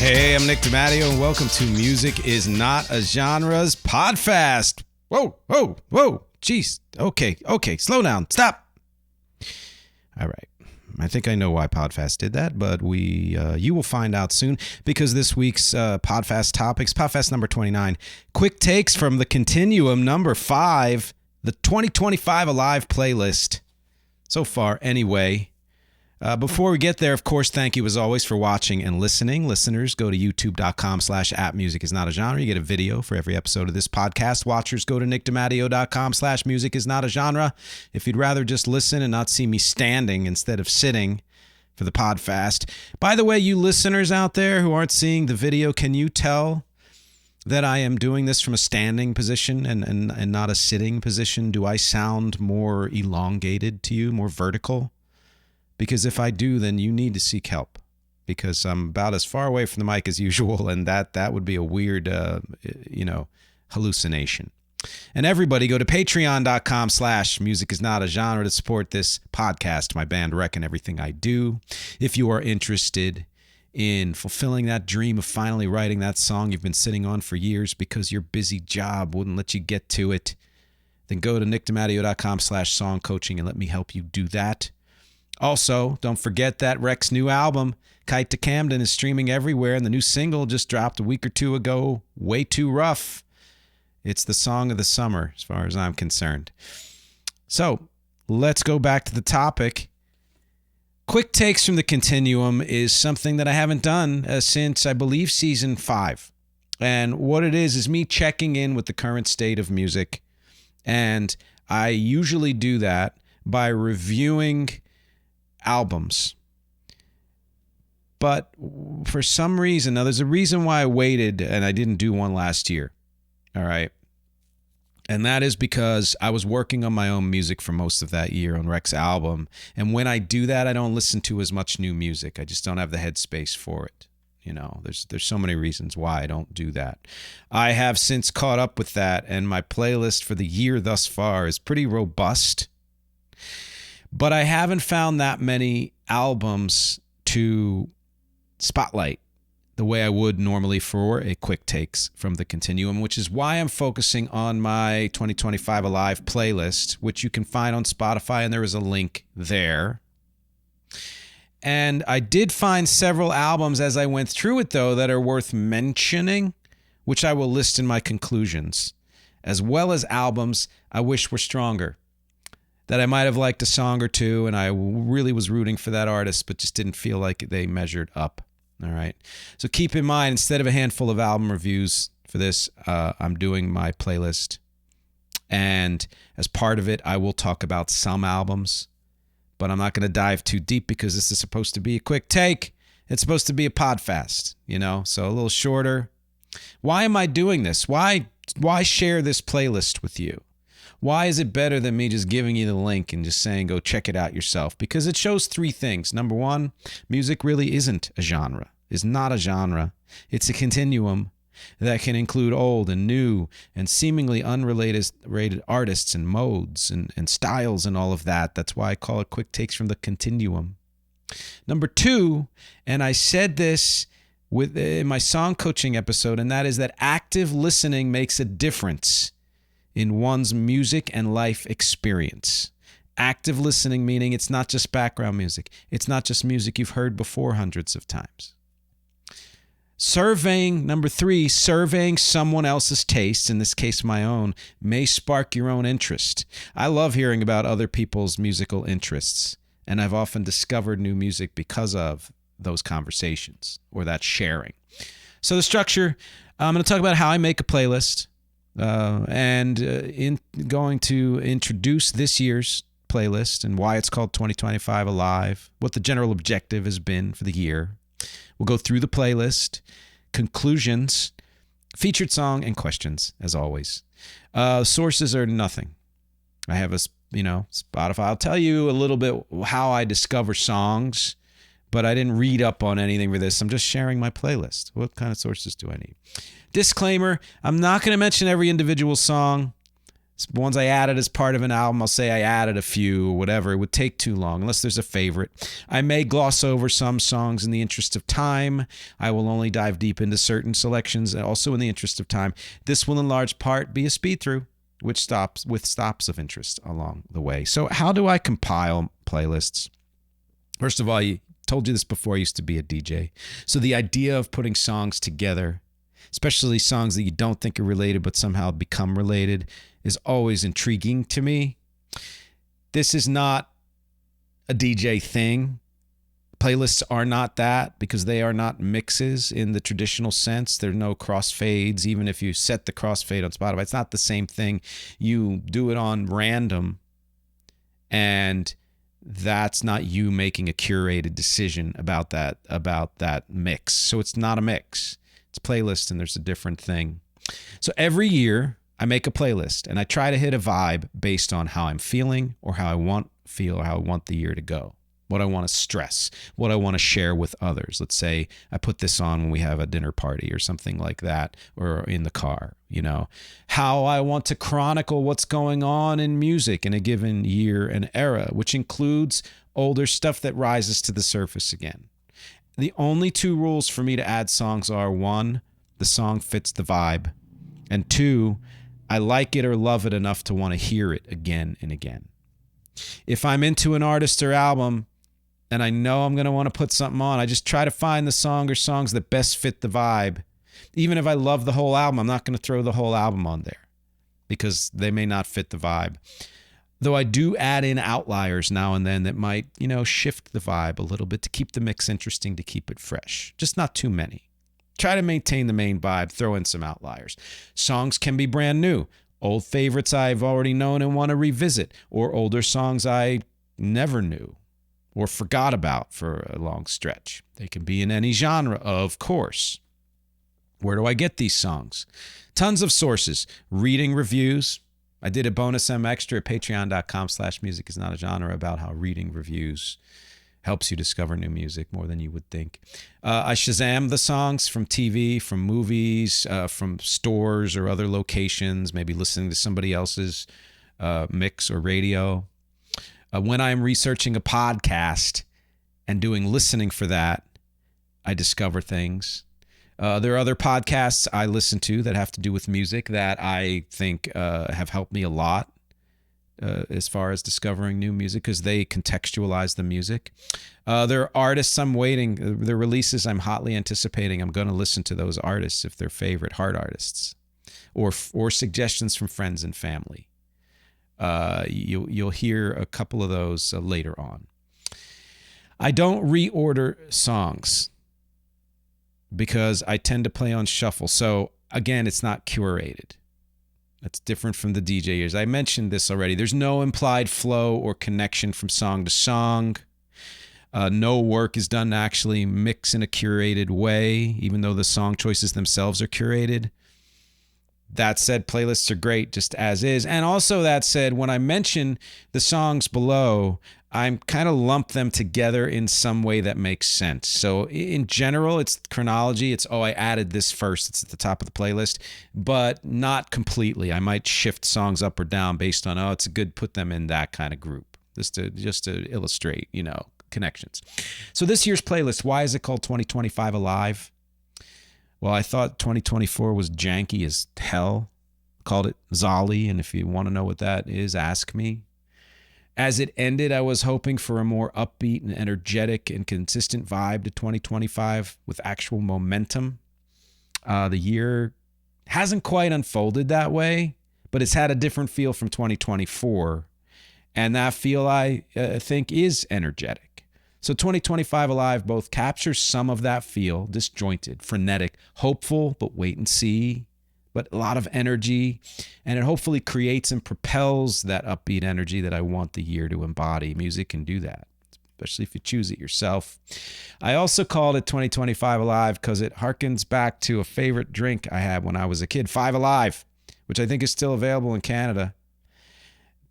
Hey, I'm Nick DiMatteo, and welcome to Music Is Not a Genre's PODFAST. Whoa, jeez. Okay, slow down, stop. All right, I think I know why PODFAST did that, but you will find out soon, because this week's PODFAST topics, PODFAST number 29, quick takes from the Continuum number 5, the 2025alive playlist. So far, anyway. Before we get there, of course, thank you as always for watching and listening. Listeners, go to youtube.com/@musicisnotagenre. You get a video for every episode of this podcast. Watchers, go to nickdimatteo.com/musicisnotagenre. If you'd rather just listen and not see me standing instead of sitting for the PODFAST. By the way, you listeners out there who aren't seeing the video, can you tell that I am doing this from a standing position and not a sitting position? Do I sound more elongated to you, more vertical? Because if I do, then you need to seek help, because I'm about as far away from the mic as usual, and that would be a weird, hallucination. And everybody, go to patreon.com/musicisnotagenre to support this podcast, my band Rec, and everything I do. If you are interested in fulfilling that dream of finally writing that song you've been sitting on for years because your busy job wouldn't let you get to it, then go to nickdimatteo.com/song coaching and let me help you do that. Also, don't forget that Rec's new album, KITE to CAMDEN, is streaming everywhere, and the new single just dropped a week or two ago, Way Too Rough. It's the song of the summer, as far as I'm concerned. So, let's go back to the topic. Quick takes from the Continuum is something that I haven't done since, I believe, season 5. And what it is me checking in with the current state of music. And I usually do that by reviewing albums. But for some reason, now there's a reason why I waited and I didn't do one last year. All right. And that is because I was working on my own music for most of that year on Rec's album. And when I do that, I don't listen to as much new music. I just don't have the headspace for it. You know, there's so many reasons why I don't do that. I have since caught up with that, and my playlist for the year thus far is pretty robust. But I haven't found that many albums to spotlight the way I would normally for a quick takes from the Continuum, which is why I'm focusing on my 2025alive playlist, which you can find on Spotify, and there is a link there. And I did find several albums as I went through it, though, that are worth mentioning, which I will list in my conclusions, as well as albums I wish were stronger, that I might have liked a song or two, and I really was rooting for that artist, but just didn't feel like they measured up. All right. So keep in mind, instead of a handful of album reviews for this, I'm doing my playlist. And as part of it, I will talk about some albums, but I'm not going to dive too deep because this is supposed to be a quick take. It's supposed to be a PODFAST, so a little shorter. Why am I doing this? Why share this playlist with you? Why is it better than me just giving you the link and just saying, go check it out yourself? Because it shows three things. Number one, music really isn't a genre, is not a genre. It's a continuum that can include old and new and seemingly unrelated artists and modes and styles and all of that. That's why I call it quick takes from the Continuum. Number two, and I said this in my song coaching episode, and that is that active listening makes a difference in one's music and life experience. Active listening meaning it's not just background music. It's not just music you've heard before hundreds of times. Number three, surveying someone else's tastes, in this case my own, may spark your own interest. I love hearing about other people's musical interests, and I've often discovered new music because of those conversations or that sharing. So the structure, I'm going to talk about how I make a playlist, and going to introduce this year's playlist and why it's called 2025alive, what the general objective has been for the year. We'll go through the playlist, conclusions, featured song, and questions, as always. Sources are nothing. I have a, Spotify. I'll tell you a little bit how I discover songs, but I didn't read up on anything for this. I'm just sharing my playlist. What kind of sources do I need? Disclaimer, I'm not going to mention every individual song The ones I added as part of an album, I'll say I added a few or whatever. It would take too long unless there's a favorite. I may gloss over some songs in the interest of time. I will only dive deep into certain selections, also in the interest of time. This will in large part be a speed through, which stops of interest along the way. So how do I compile playlists? First of all, I told you this before, I used to be a DJ. So the idea of putting songs together, especially songs that you don't think are related but somehow become related, is always intriguing to me. This is not a DJ thing. Playlists are not that because they are not mixes in the traditional sense. There are no crossfades. Even if you set the crossfade on Spotify, it's not the same thing. You do it on random, and that's not you making a curated decision about that mix. So it's not a mix. It's playlist, and there's a different thing. So every year I make a playlist, and I try to hit a vibe based on how I'm feeling or how I want the year to go, what I want to stress, what I want to share with others. Let's say I put this on when we have a dinner party or something like that, or in the car, how I want to chronicle what's going on in music in a given year and era, which includes older stuff that rises to the surface again. The only two rules for me to add songs are: one, the song fits the vibe, and two, I like it or love it enough to want to hear it again and again. If I'm into an artist or album and I know I'm going to want to put something on, I just try to find the song or songs that best fit the vibe. Even if I love the whole album, I'm not going to throw the whole album on there because they may not fit the vibe. Though I do add in outliers now and then that might, shift the vibe a little bit to keep the mix interesting, to keep it fresh. Just not too many. Try to maintain the main vibe, throw in some outliers. Songs can be brand new, old favorites I've already known and want to revisit, or older songs I never knew or forgot about for a long stretch. They can be in any genre, of course. Where do I get these songs? Tons of sources. Reading reviews. I did a bonus MXG at patreon.com/music is not a genre about how reading reviews helps you discover new music more than you would think. I Shazam the songs from TV, from movies, from stores or other locations, maybe listening to somebody else's mix or radio. When I'm researching a podcast and doing listening for that, I discover things. There are other podcasts I listen to that have to do with music that I think have helped me a lot. As far as discovering new music, because they contextualize the music. There are artists I'm waiting, the releases I'm hotly anticipating. I'm going to listen to those artists if they're favorite heart artists, or suggestions from friends and family. You'll hear a couple of those later on. I don't reorder songs because I tend to play on shuffle. So again, it's not curated. That's different from the DJ years. I mentioned this already. There's no implied flow or connection from song to song. No work is done to actually mix in a curated way, even though the song choices themselves are curated. That said, playlists are great just as is. And also that said, when I mention the songs below, I'm kind of lump them together in some way that makes sense. So in general, it's chronology. It's, I added this first. It's at the top of the playlist, but not completely. I might shift songs up or down based on, it's good, put them in that kind of group, just to illustrate, connections. So this year's playlist, why is it called 2025alive? Well, I thought 2024 was janky as hell. Called it Zolly, and if you want to know what that is, ask me. As it ended, I was hoping for a more upbeat and energetic and consistent vibe to 2025 with actual momentum. The year hasn't quite unfolded that way, but it's had a different feel from 2024. And that feel, I think, is energetic. So 2025alive both captures some of that feel, disjointed, frenetic, hopeful, but wait and see, but a lot of energy, and it hopefully creates and propels that upbeat energy that I want the year to embody. Music can do that, especially if you choose it yourself. I also called it 2025alive because it harkens back to a favorite drink I had when I was a kid, 5 Alive, which I think is still available in Canada.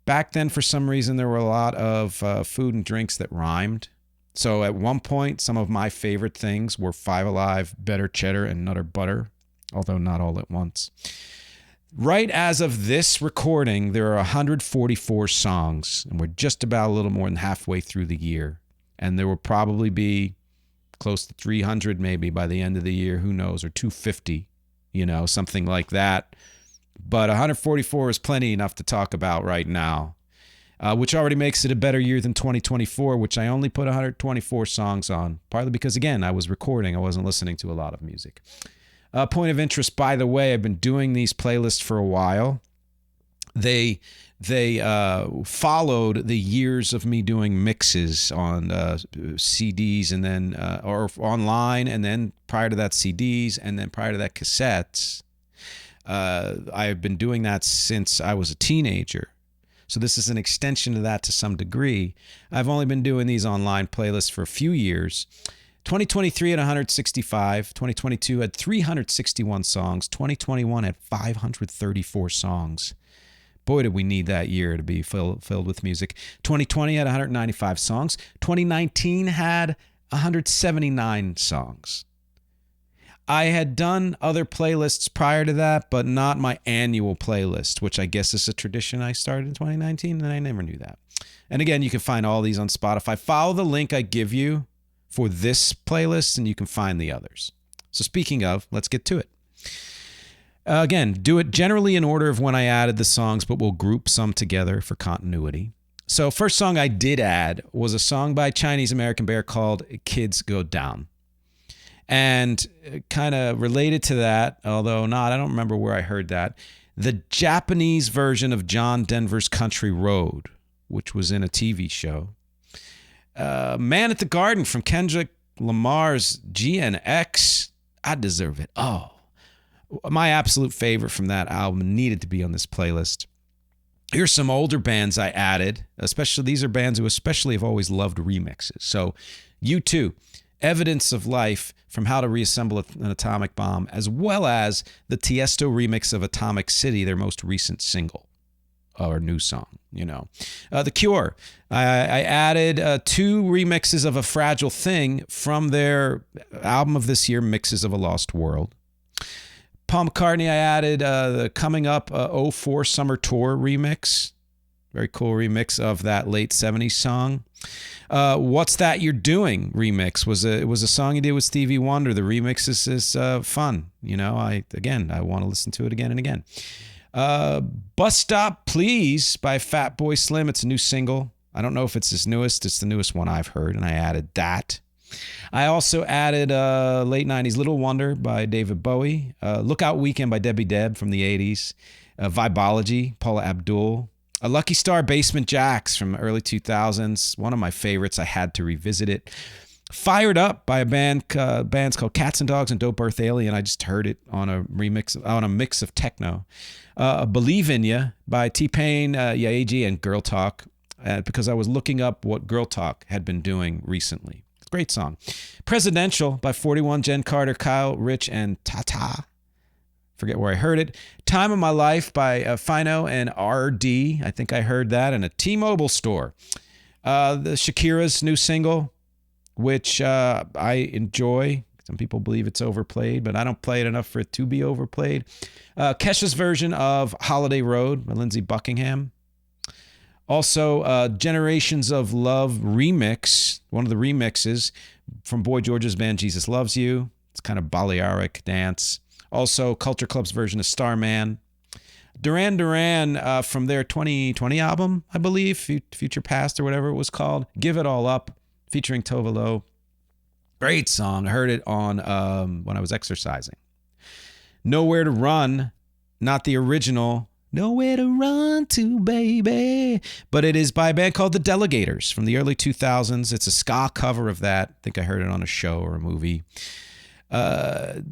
Back then, for some reason, there were a lot of food and drinks that rhymed. So at one point, some of my favorite things were 5 Alive, Better Cheddar, and Nutter Butter, although not all at once. Right as of this recording, there are 144 songs, and we're just about a little more than halfway through the year. And there will probably be close to 300 maybe by the end of the year, who knows, or 250, something like that. But 144 is plenty enough to talk about right now, which already makes it a better year than 2024, which I only put 124 songs on, partly because, again, I was recording. I wasn't listening to a lot of music. Point of interest, by the way, I've been doing these playlists for a while. They followed the years of me doing mixes on CDs and then or online, and then prior to that CDs, and then prior to that cassettes. I've been doing that since I was a teenager. So this is an extension of that to some degree. I've only been doing these online playlists for a few years. 2023 had 165, 2022 had 361 songs, 2021 had 534 songs. Boy, did we need that year to be filled with music. 2020 had 195 songs. 2019 had 179 songs. I had done other playlists prior to that, but not my annual playlist, which I guess is a tradition I started in 2019, and I never knew that. And again, you can find all these on Spotify. Follow the link I give you for this playlist, and you can find the others. So speaking of, let's get to it. Again, do it generally in order of when I added the songs, but we'll group some together for continuity. So first song I did add was a song by Chinese American Bear called Kids Go Down. And kind of related to that, although not, I don't remember where I heard that, the Japanese version of John Denver's Country Road, which was in a TV show. Man at the Garden from Kendrick Lamar's GNX. I Deserve It. Oh, my absolute favorite from that album, needed to be on this playlist. Here's some older bands I added. Especially, these are bands who especially have always loved remixes. So U2, Evidence of Life from How to Reassemble an Atomic Bomb, as well as the Tiesto remix of Atomic City, their most recent single. Or new song, The Cure. I added 2 remixes of A Fragile Thing from their album of this year, Mixes of a Lost World. Paul McCartney, I added the Coming Up 04 Summer Tour remix. Very cool remix of that late 70s song. What's That You're Doing remix it was a song he did with Stevie Wonder. The remix is fun. I want to listen to it again and again. Bus Stop Please by Fatboy Slim. It's a new single. I don't know if it's his newest. It's the newest one I've heard, and I added that. I also added late 90s Little Wonder by David Bowie. Lookout Weekend by Debbie Deb from the 80s. Vibology, Paula Abdul. A Lucky Star, Basement Jaxx from early 2000s. One of my favorites. I had to revisit it. Fired Up by a bands called Cats and Dogs and Dope Earth Alien. I just heard it on a mix of techno. Believe in Ya by T-Pain, Yaeji, and Girl Talk, because I was looking up what Girl Talk had been doing recently. Great song. Presidential by 41, Jen Carter, Kyle Rich, and Tata. Forget where I heard it. Time of My Life by Fino and RD. I think I heard that in a T-Mobile store. The Shakira's new single, which I enjoy. Some people believe it's overplayed, but I don't play it enough for it to be overplayed. Kesha's version of Holiday Road by Lindsey Buckingham. Also, Generations of Love remix, one of the remixes from Boy George's band Jesus Loves You. It's kind of Balearic dance. Also, Culture Club's version of Starman. Duran Duran from their 2020 album, I believe, Future Past or whatever it was called. Give It All Up, featuring Tove Lo. Great song. I heard it on when I was exercising. Nowhere to Run, not the original. Nowhere to Run to, baby. But it is by a band called The Delegators from the early 2000s. It's a ska cover of that. I think I heard it on a show or a movie. Devuélveme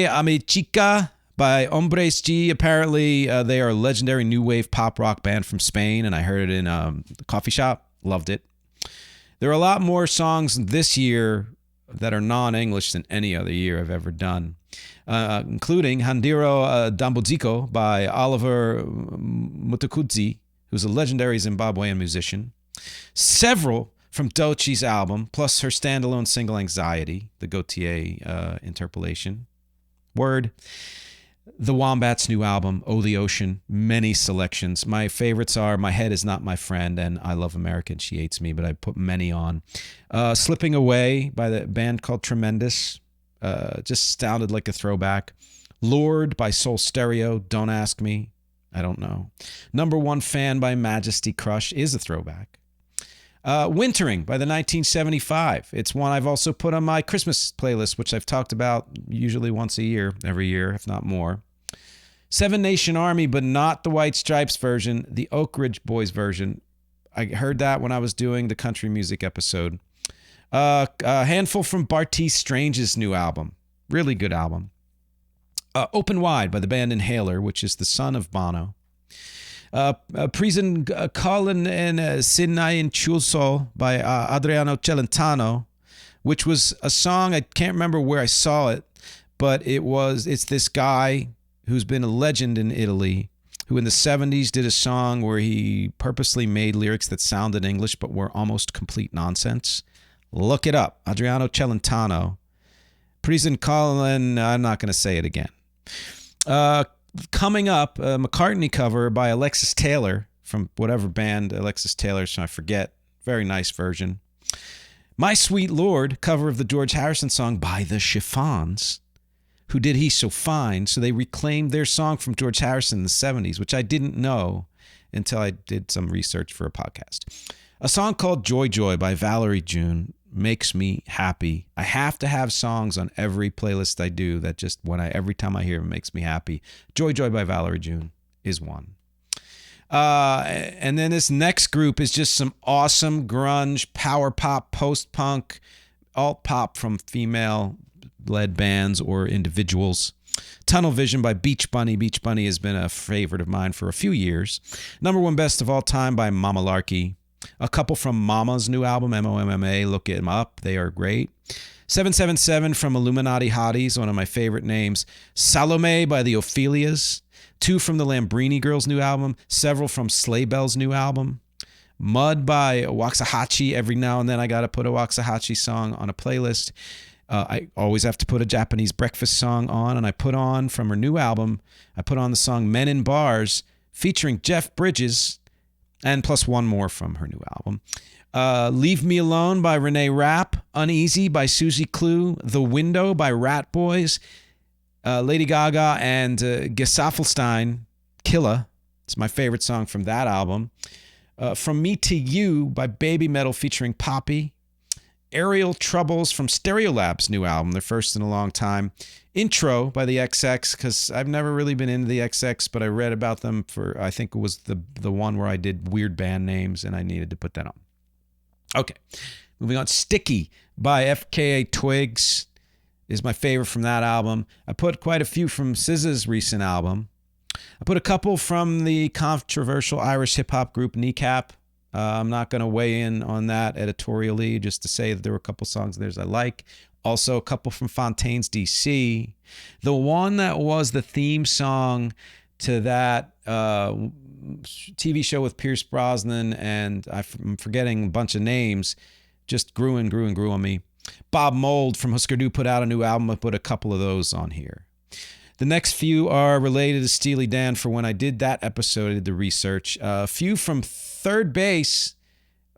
a mi chica by Hombres G. Apparently, they are a legendary new wave pop rock band from Spain, and I heard it in a coffee shop. Loved it. There are a lot more songs this year that are non-English than any other year I've ever done, including Handiro Dambudziko by Oliver Mutakudzi, who's a legendary Zimbabwean musician. Several from Doechie's album, plus her standalone single Anxiety, the Gautier interpolation. Word. The Wombats' new album, Oh the Ocean, many selections. My favorites are My Head Is Not My Friend and I Love America and She Hates Me, but I put many on. Slipping Away by the band called Tremendous, just sounded like a throwback. Lord by Soul Stereo, Don't Ask Me, I don't know. Number One Fan by Majesty Crush is a throwback. Wintering by the 1975. It's one I've also put on my Christmas playlist, which I've talked about usually once a year, every year, if not more. Seven Nation Army, but not the White Stripes version, the Oak Ridge Boys version. I heard that when I was doing the country music episode. A handful from Bartees Strange's new album. Really good album. Open Wide by the band Inhaler, which is the son of Bono. Prison Colin and Sinnayin Chulsol by Adriano Celentano, which was a song, I can't remember where I saw it, but it's this guy who's been a legend in Italy, who in the 70s did a song where he purposely made lyrics that sounded English but were almost complete nonsense. Look it up. Adriano Celentano. Prison Colin, I'm not going to say it again. Coming up, a McCartney cover by Alexis Taylor from whatever band Alexis Taylor's from, I forget. Very nice version. My Sweet Lord, cover of the George Harrison song by the Chiffons, who did He's So Fine. So they reclaimed their song from George Harrison in the 70s, which I didn't know until I did some research for a podcast. A song called Joy Joy by Valerie June makes me happy. I have to have songs on every playlist I do that just every time I hear them makes me happy. Joy Joy by Valerie June is one. And then this next group is just some awesome grunge, power pop, post-punk, alt-pop from female-led bands or individuals. Tunnel Vision by Beach Bunny. Beach Bunny has been a favorite of mine for a few years. Number One Best of All Time by Mama Larky. A couple from Mama's new album, M-O-M-M-A. Look them up. They are great. 777 from Illuminati Hotties, one of my favorite names. Salome by the Ophelias. Two from the Lambrini Girls' new album. Several from Sleigh Bell's new album. Mud by Waxahachie. Every now and then I got to put a Waxahachie song on a playlist. I always have to put a Japanese breakfast song on, and I put on from her new album, I put on the song Men in Bars featuring Jeff Bridges, and plus one more from her new album. Leave Me Alone by Renee Rapp. Uneasy by Susie Clue. The Window by Rat Boys. Lady Gaga and Gesaffelstein, Killa. It's my favorite song from that album. From Me to You by Baby Metal featuring Poppy. Aerial Troubles from Stereolab's new album, their first in a long time. Intro by the XX, because I've never really been into the XX, but I read about them for, I think it was the one where I did weird band names, and I needed to put that on. Okay, moving on. Sticky by FKA Twigs is my favorite from that album. I put quite a few from SZA's recent album. I put a couple from the controversial Irish hip-hop group Kneecap. I'm not going to weigh in on that editorially, just to say that there were a couple songs there I like. Also, a couple from Fontaine's DC. The one that was the theme song to that TV show with Pierce Brosnan, and I'm forgetting a bunch of names, just grew on me. Bob Mould from Husker Du put out a new album. I put a couple of those on here. The next few are related to Steely Dan for when I did that episode, I did the research. A few from Third Base,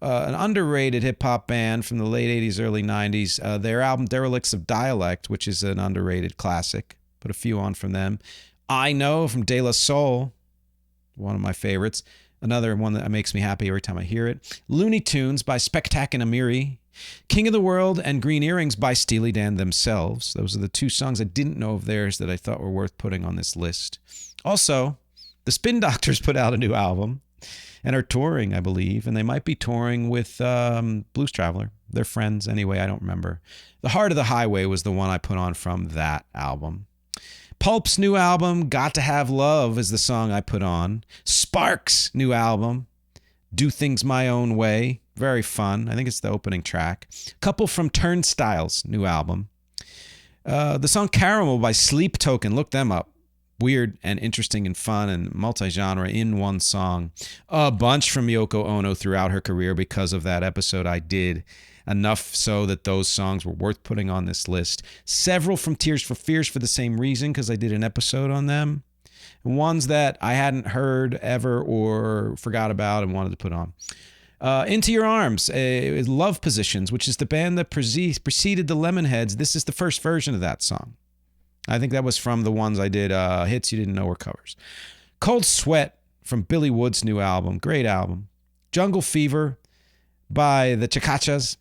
an underrated hip-hop band from the late 80s, early 90s. Their album Derelicts of Dialect, which is an underrated classic. Put a few on from them. I Know from De La Soul, one of my favorites. Another one that makes me happy every time I hear it. Looney Tunes by Spektak and Amiri. King of the World and Green Earrings by Steely Dan themselves. Those are the two songs I didn't know of theirs that I thought were worth putting on this list. Also, the Spin Doctors put out a new album and are touring, I believe, and they might be touring with Blues Traveler. They're friends anyway, I don't remember. The Heart of the Highway was the one I put on from that album. Pulp's new album, Got to Have Love, is the song I put on. Sparks' new album, Do Things My Own Way. Very fun. I think it's the opening track. Couple from Turnstile's new album. The song Caramel by Sleep Token. Look them up. Weird and interesting and fun and multi-genre in one song. A bunch from Yoko Ono throughout her career because of that episode I did enough so that those songs were worth putting on this list. Several from Tears for Fears for the same reason, because I did an episode on them. Ones that I hadn't heard ever or forgot about and wanted to put on. Into Your Arms, Love Positions, which is the band that preceded the Lemonheads. This is the first version of that song. I think that was from the ones I did, hits you didn't know were covers. Cold Sweat from Billy Wood's new album. Great album. Jungle Fever by the Chacachas.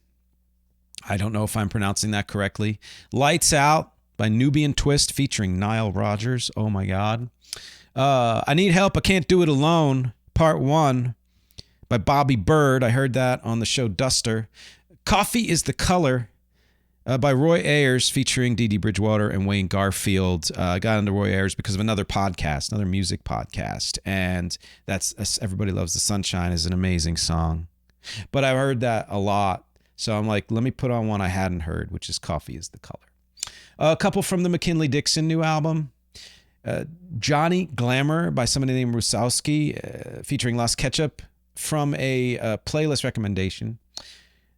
I don't know if I'm pronouncing that correctly. Lights Out by Nubian Twist featuring Nile Rodgers. Oh my God. I Need Help, I Can't Do It Alone, Part 1 by Bobby Bird. I heard that on the show Duster. Coffee is the Color by Roy Ayers featuring Dee Dee Bridgewater and Wayne Garfield. I got into Roy Ayers because of another podcast, another music podcast. And that's Everybody Loves the Sunshine is an amazing song. But I've heard that a lot. So I'm like, let me put on one I hadn't heard, which is Coffee is the Color. A couple from the McKinley-Dixon new album. Johnny Glamour by somebody named Rusowski featuring Las Ketchup from a playlist recommendation.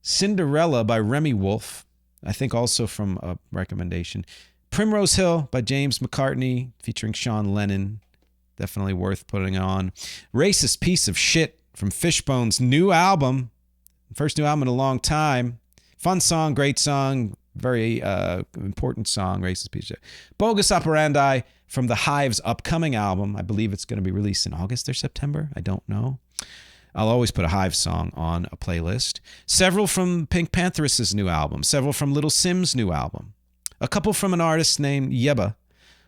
Cinderella by Remy Wolf, I think also from a recommendation. Primrose Hill by James McCartney featuring Sean Lennon, definitely worth putting on. Racist Piece of Shit from Fishbone's new album, first new album in a long time. Fun song, great song, very important song, Racist Piece of Shit. Bogus Operandi from the Hive's upcoming album. I believe it's going to be released in August or September. I don't know. I'll always put a Hive song on a playlist. Several from Pink Pantheress' new album. Several from Little Sim's new album. A couple from an artist named Yeba,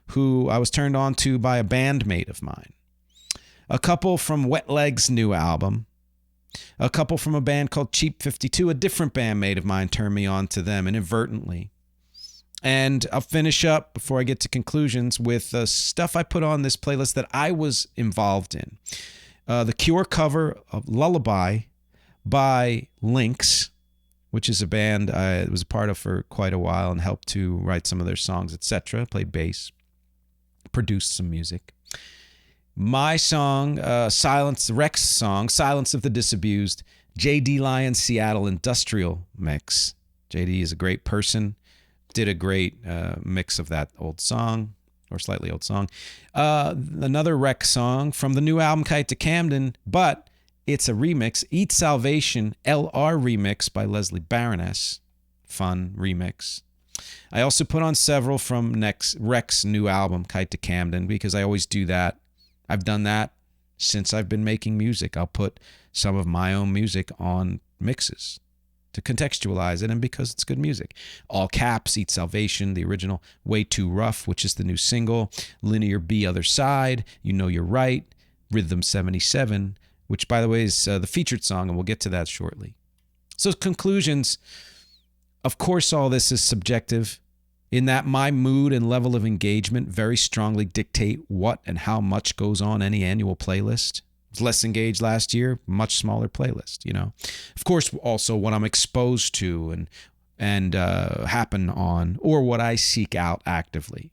who I was turned on to by a bandmate of mine. A couple from Wet Leg's new album. A couple from a band called Cheap 52. A different bandmate of mine turned me on to them inadvertently. And I'll finish up before I get to conclusions with stuff I put on this playlist that I was involved in. The Cure cover of Lullaby by Lynx, which is a band I was a part of for quite a while and helped to write some of their songs, etc. Played bass, produced some music. My song, Silence, Rex song, Silence of the Disabused, J.D. Lyon's Seattle Industrial mix. J.D. is a great person. Did a great mix of that old song, or slightly old song. Another Rec song from the new album Kite to Camden, but it's a remix. Eat Salvation, LR remix by Leslie Baroness. Fun remix. I also put on several from Rec's new album, Kite to Camden, because I always do that. I've done that since I've been making music. I'll put some of my own music on mixes to contextualize it, and because it's good music. All Caps, Eat Salvation, the original, Way Too Rough, which is the new single, Linear B, Other Side, You Know You're Right, Rhythm 77, which, by the way, is the featured song, and we'll get to that shortly. So conclusions, of course, all this is subjective, in that my mood and level of engagement very strongly dictate what and how much goes on any annual playlist. Was less engaged last year, much smaller playlist, you know. Of course, also what I'm exposed to and happen on, or what I seek out actively.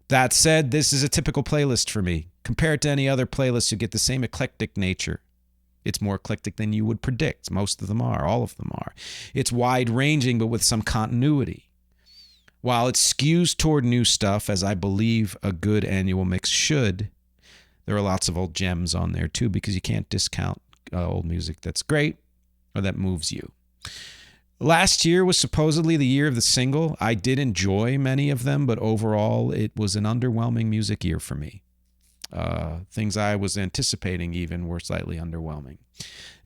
That said, this is a typical playlist for me. Compared to any other playlist, you get the same eclectic nature. It's more eclectic than you would predict. Most of them are. All of them are. It's wide-ranging, but with some continuity. While it skews toward new stuff, as I believe a good annual mix should, there are lots of old gems on there too, because you can't discount old music that's great or that moves you. Last year was supposedly the year of the single. I did enjoy many of them, but overall it was an underwhelming music year for me. Things I was anticipating even were slightly underwhelming.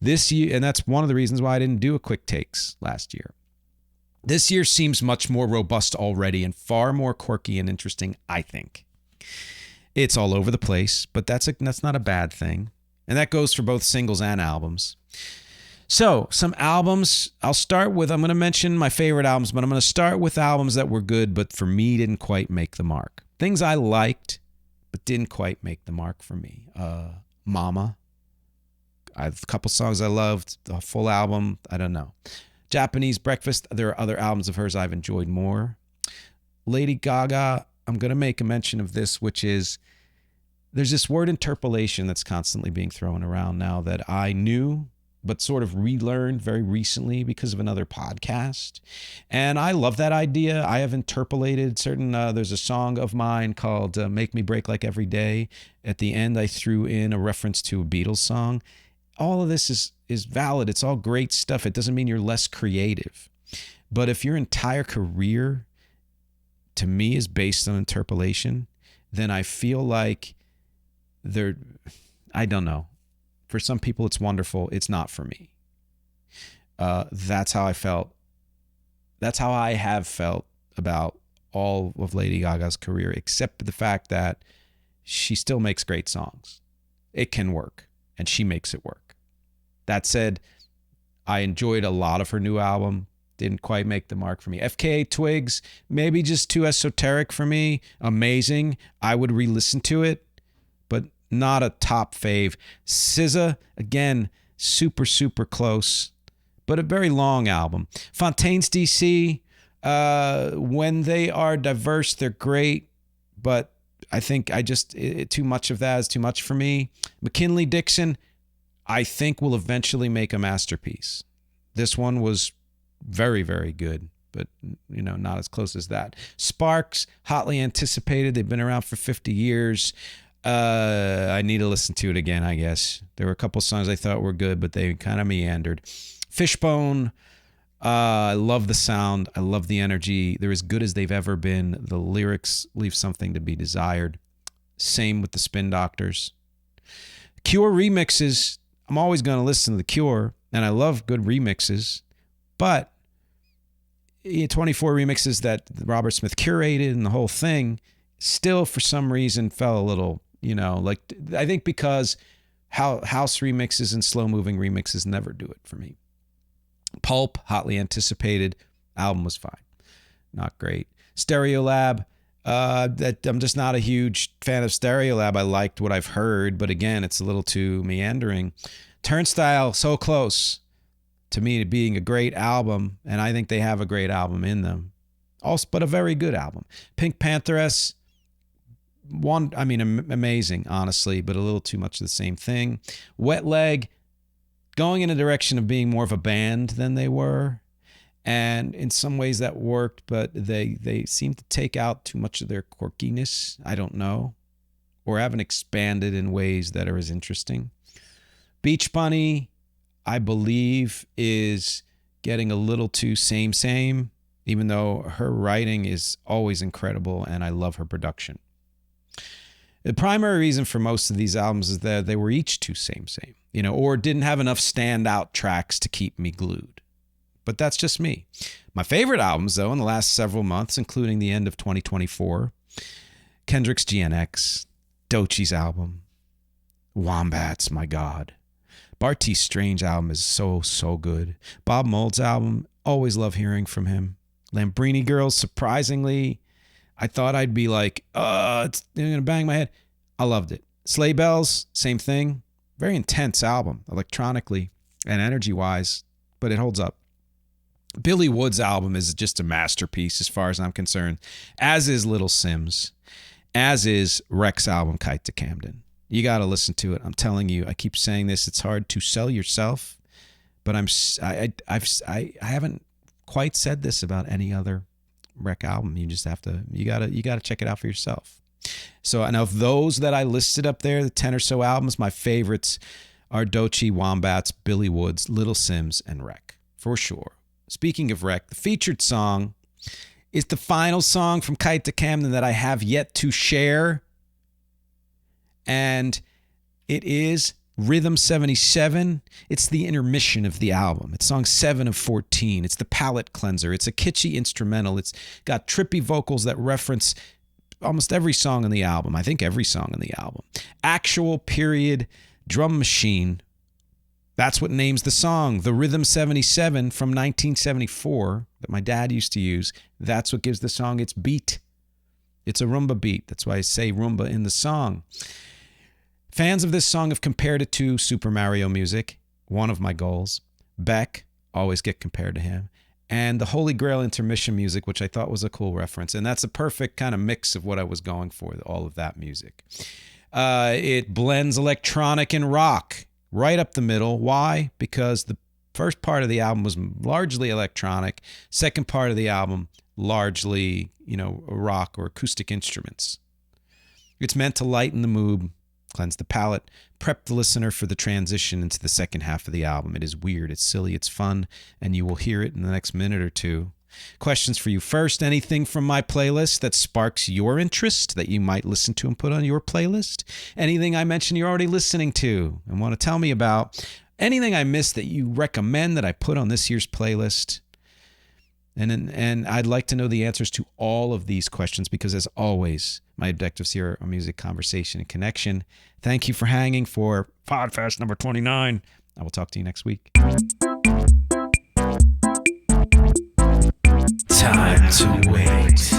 This year, and that's one of the reasons why I didn't do a quick takes last year. This year seems much more robust already and far more quirky and interesting, I think. It's all over the place, but that's not a bad thing. And that goes for both singles and albums. So, some albums. I'll start with, I'm going to mention my favorite albums, but I'm going to start with albums that were good, but for me didn't quite make the mark. Things I liked, but didn't quite make the mark for me. Mama. I have a couple songs I loved. The full album, I don't know. Japanese Breakfast. There are other albums of hers I've enjoyed more. Lady Gaga. I'm going to make a mention of this, which is there's this word interpolation that's constantly being thrown around now that I knew but sort of relearned very recently because of another podcast. And I love that idea. I have interpolated certain, there's a song of mine called Make Me Break Like Every Day. At the end, I threw in a reference to a Beatles song. All of this is valid. It's all great stuff. It doesn't mean you're less creative. But if your entire career, to me, is based on interpolation, then I feel like I don't know. For some people, it's wonderful. It's not for me. That's how I felt. That's how I have felt about all of Lady Gaga's career, except for the fact that she still makes great songs. It can work, and she makes it work. That said, I enjoyed a lot of her new album. Didn't quite make the mark for me. FKA Twigs, maybe just too esoteric for me. Amazing. I would re-listen to it, but not a top fave. SZA, again, super, super close, but a very long album. Fontaine's DC, when they are diverse, they're great, but I think too much of that is too much for me. McKinley Dixon, I think will eventually make a masterpiece. This one was very, very good, but not as close as that. Sparks, hotly anticipated. They've been around for 50 years. I need to listen to it again, I guess. There were a couple songs I thought were good, but they kind of meandered. Fishbone, I love the sound. I love the energy. They're as good as they've ever been. The lyrics leave something to be desired. Same with the Spin Doctors. Cure remixes. I'm always going to listen to The Cure, and I love good remixes, but 24 remixes that Robert Smith curated and the whole thing still for some reason fell a little, I think because house remixes and slow moving remixes never do it for me. Pulp, hotly anticipated, album was fine. Not great. Stereolab, I'm just not a huge fan of Stereolab. I liked what I've heard, but again, it's a little too meandering. Turnstile, so close to me to being a great album, and I think they have a great album in them. Also, but a very good album. Pink Pantheress, amazing, honestly, but a little too much of the same thing. Wet Leg, going in a direction of being more of a band than they were. And in some ways that worked, but they seem to take out too much of their quirkiness. I don't know. Or haven't expanded in ways that are as interesting. Beach Bunny, I believe, is getting a little too same, even though her writing is always incredible and I love her production. The primary reason for most of these albums is that they were each too same, or didn't have enough standout tracks to keep me glued. But that's just me. My favorite albums, though, in the last several months, including the end of 2024, Kendrick's GNX, Doechie's album, Wombats, my God. Bartees Strange album is so, so good. Bob Mould's album, always love hearing from him. Lambrini Girls, surprisingly, I thought I'd be like, it's going to bang my head. I loved it. Sleigh Bells, same thing. Very intense album, electronically and energy-wise, but it holds up. Billy Wood's album is just a masterpiece as far as I'm concerned, as is Little Sims, as is Rec's album, Kite to Camden. You got to listen to it. I'm telling you, I keep saying this. It's hard to sell yourself, but I haven't quite said this about any other Rec album. You just have to, you got to check it out for yourself. So, and of those that I listed up there, the 10 or so albums, my favorites are Doechii, Wombats, Billy Woods, Little Sims, and Rec, for sure. Speaking of Rec, the featured song is the final song from Kite to Camden that I have yet to share. And it is Rhythm 77. It's the intermission of the album. It's song 7 of 14. It's the palate cleanser. It's a kitschy instrumental. It's got trippy vocals that reference almost every song on the album. I think every song on the album. Actual period drum machine. That's what names the song. The Rhythm 77 from 1974 that my dad used to use. That's what gives the song its beat. It's a rumba beat. That's why I say rumba in the song. Fans of this song have compared it to Super Mario music, one of my goals. Beck, always get compared to him. And the Holy Grail intermission music, which I thought was a cool reference. And that's a perfect kind of mix of what I was going for, all of that music. It blends electronic and rock. right up the middle. Why? Because the first part of the album was largely electronic. Second part of the album, largely, rock or acoustic instruments. It's meant to lighten the mood, cleanse the palate, prep the listener for the transition into the second half of the album. It is weird, it's silly, it's fun, and you will hear it in the next minute or two. Questions for you. First, anything from my playlist that sparks your interest that you might listen to and put on your playlist? Anything I mentioned you're already listening to and want to tell me about? Anything I missed that you recommend that I put on this year's playlist? And I'd like to know the answers to all of these questions because, as always, my objectives here are music, conversation, and connection. Thank you for hanging for PODFAST number 29. I will talk to you next week. Time to wait.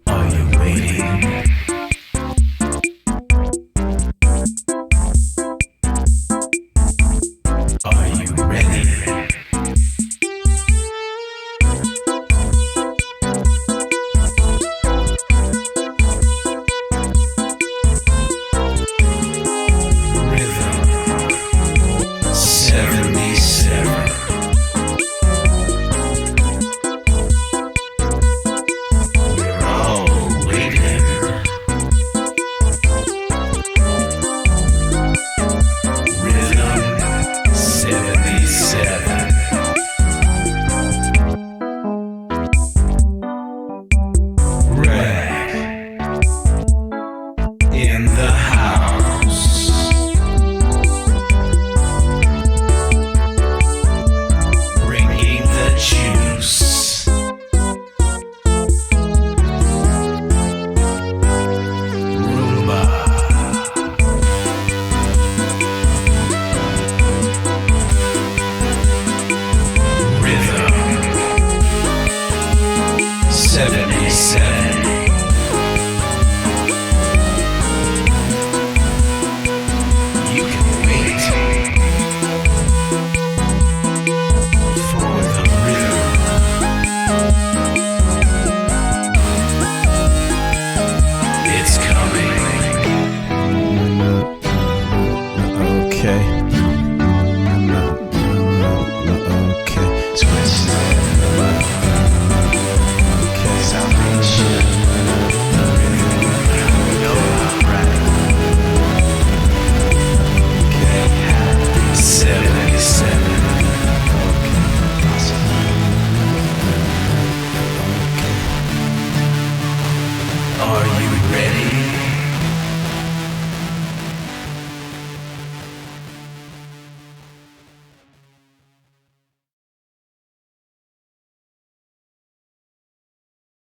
Are you waiting? Are you ready? Rhythm 77. We're all waiting. Rhythm 77. Rec in the house. Bringing the juice. Roomba. Rhythm 77.